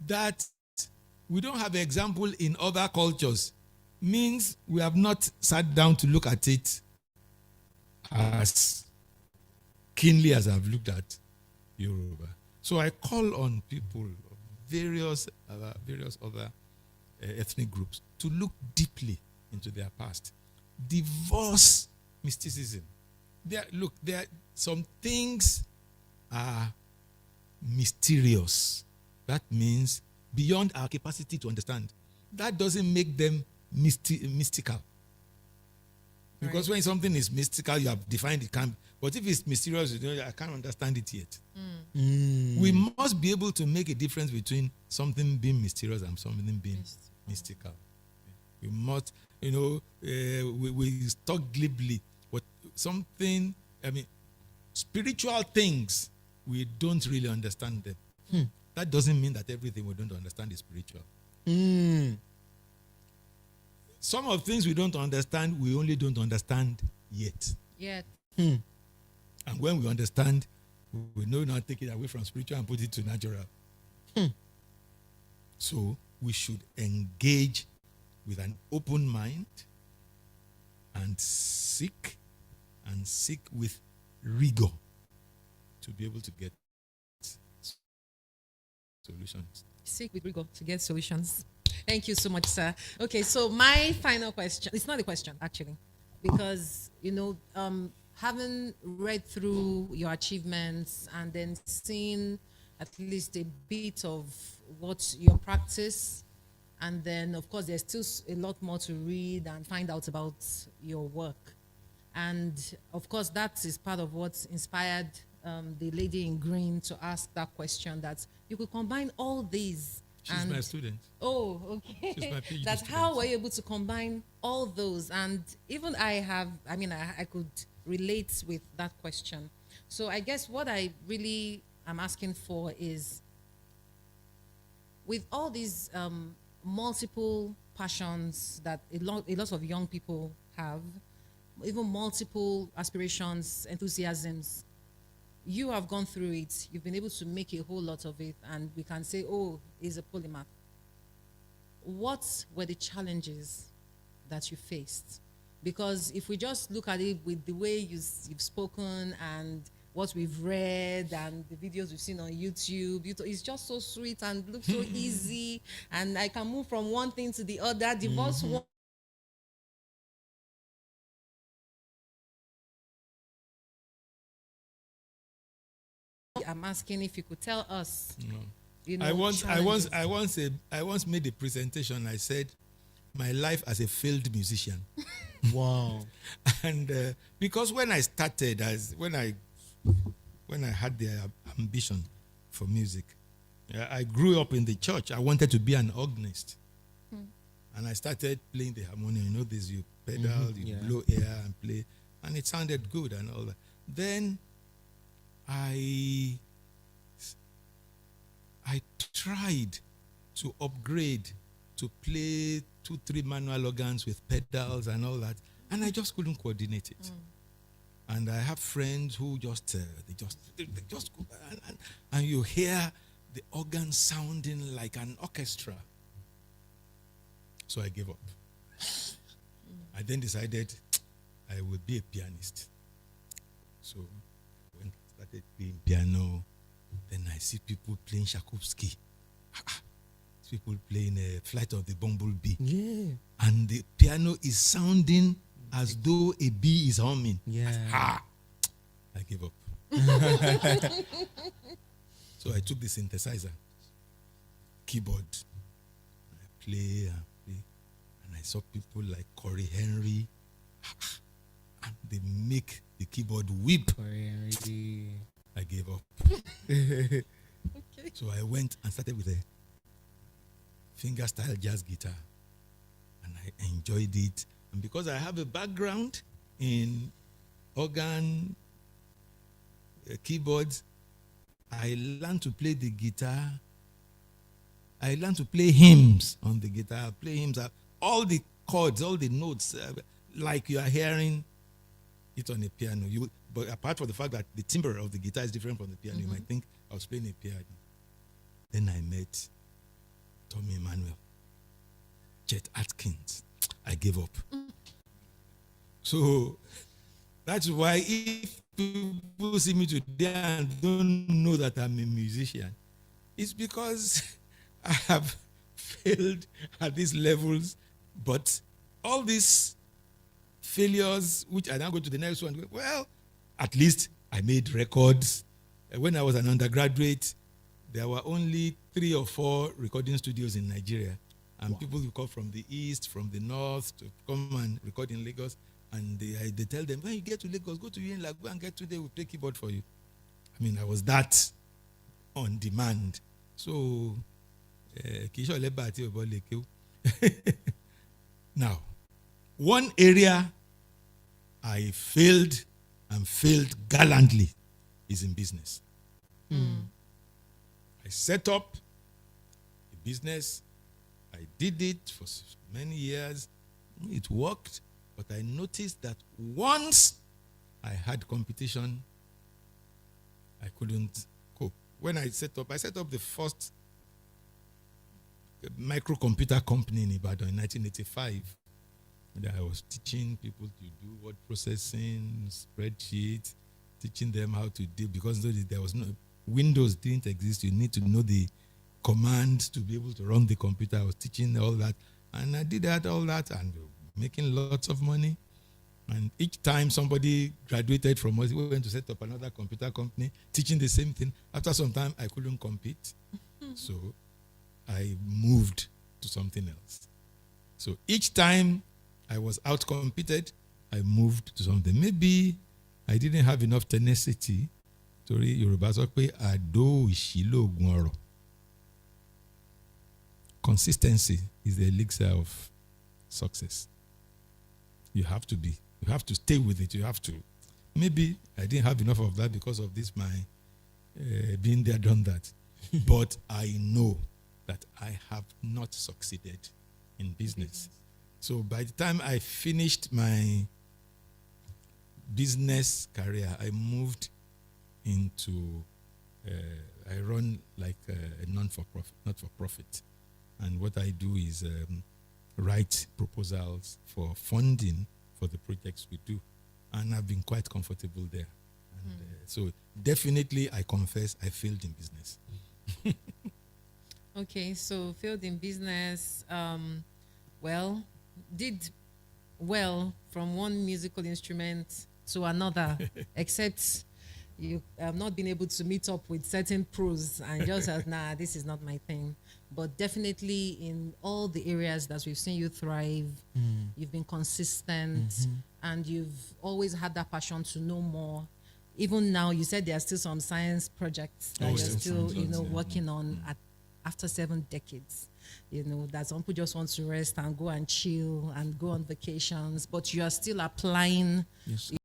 that we don't have an example in other cultures means we have not sat down to look at it as keenly as I've looked at Yoruba. So I call on people of various other ethnic groups to look deeply into their past. Divorce mysticism. There are some things are mysterious. That means beyond our capacity to understand. That doesn't make them mystical. Because when something is mystical, you have defined it. But if it's mysterious, I can't understand it yet. We must be able to make a difference between something being mysterious and something being mystical. We must, we talk glibly, but spiritual things, we don't really understand them. That doesn't mean that everything we don't understand is spiritual. Some of the things we don't understand, we only don't understand yet. And when we understand, we know not take it away from spiritual and put it to natural. So we should engage with an open mind and seek with rigor to be able to get solutions. Seek with rigor to get solutions. Thank you so much, sir. Okay, so my final question, it's not a question actually, because, having read through your achievements and then seen at least a bit of what your practice, and then of course there's still a lot more to read and find out about your work. And of course that is part of what inspired the lady in green to ask that question, that you could combine all these. She's my student. Oh, okay. She's my PhD That's student. how we're able to combine all those. And even I could relate with that question. So I guess what I really am asking for is, with all these multiple passions that a lot of young people have, even multiple aspirations, enthusiasms, you have gone through it, you've been able to make a whole lot of it, and we can say, oh, he's a polymath. What were the challenges that you faced? Because if we just look at it with the way you've spoken and what we've read and the videos we've seen on YouTube, it's just so sweet and looks so easy, and I can move from one thing to the other. Divorce one. I'm asking if you could tell us. I once made a presentation. I said, my life as a failed musician. Wow. And because when I started, when I had the ambition for music, I grew up in the church. I wanted to be an organist. And I started playing the harmonium. You pedal, you blow air and play. And it sounded good and all that. Then I tried to upgrade to play 2-3 manual organs with pedals and all that, and I just couldn't coordinate it. And I have friends who just go, and you hear the organ sounding like an orchestra. So I gave up. I then decided I would be a pianist. So when I started playing piano, then I see people playing Tchaikovsky. People playing Flight of the Bumblebee. Yeah. And the piano is sounding as though a bee is humming. Yeah. I gave up. So I took the synthesizer, keyboard. I play, and I saw people like Corey Henry. And they make the keyboard weep. I gave up. Okay. So I went and started with a finger-style jazz guitar. And I enjoyed it. And because I have a background in organ, keyboards, I learned to play the guitar. I learned to play hymns on the guitar. Play hymns, all the chords, all the notes, like you are hearing it on a piano. But apart from the fact that the timbre of the guitar is different from the piano, you might think I was playing a piano. Then I met Tommy Emmanuel, Chet Atkins. I gave up. So that's why if people see me today and don't know that I'm a musician, it's because I have failed at these levels. But all these failures, which I now go to the next one, well, at least I made records. When I was an undergraduate, there were only 3 or 4 recording studios in Nigeria. And people will come from the east, from the north to come and record in Lagos. And they tell them, when you get to Lagos, go to Unilag, go and get today, we'll play keyboard for you. I mean, I was that on demand. So, now, one area I failed and failed gallantly is in business. I set up a business. I did it for many years. It worked, but I noticed that once I had competition, I couldn't cope. When I set up the first microcomputer company in Ibadan in 1985. I was teaching people to do word processing, spreadsheets, teaching them how to do, because there was no Windows didn't exist. You need to know the commands to be able to run the computer. I was teaching all that, and I did all that, and making lots of money. And each time somebody graduated from us, we went to set up another computer company, teaching the same thing. After some time, I couldn't compete, so I moved to something else. So each time I was out-competed, I moved to something. Maybe I didn't have enough tenacity. Sorry, Yoruba sọ pé àdó ìṣílò ògùn ọ̀rọ̀. Consistency is the elixir of success. You have to stay with it. You have to. Maybe I didn't have enough of that because of this, my being there, done that. But I know that I have not succeeded in business. So by the time I finished my business career, I moved into, I run like a not-for-profit. And what I do is write proposals for funding for the projects we do. And I've been quite comfortable there. And so definitely, I confess, I failed in business. Okay, so failed in business, did well from one musical instrument to another, except you have not been able to meet up with certain pros and just said, nah, this is not my thing. But definitely in all the areas that we've seen you thrive, you've been consistent, and you've always had that passion to know more. Even now, you said there are still some science projects that you're still, working on after 7 decades. That some people just want to rest and go and chill and go on vacations, but you are still applying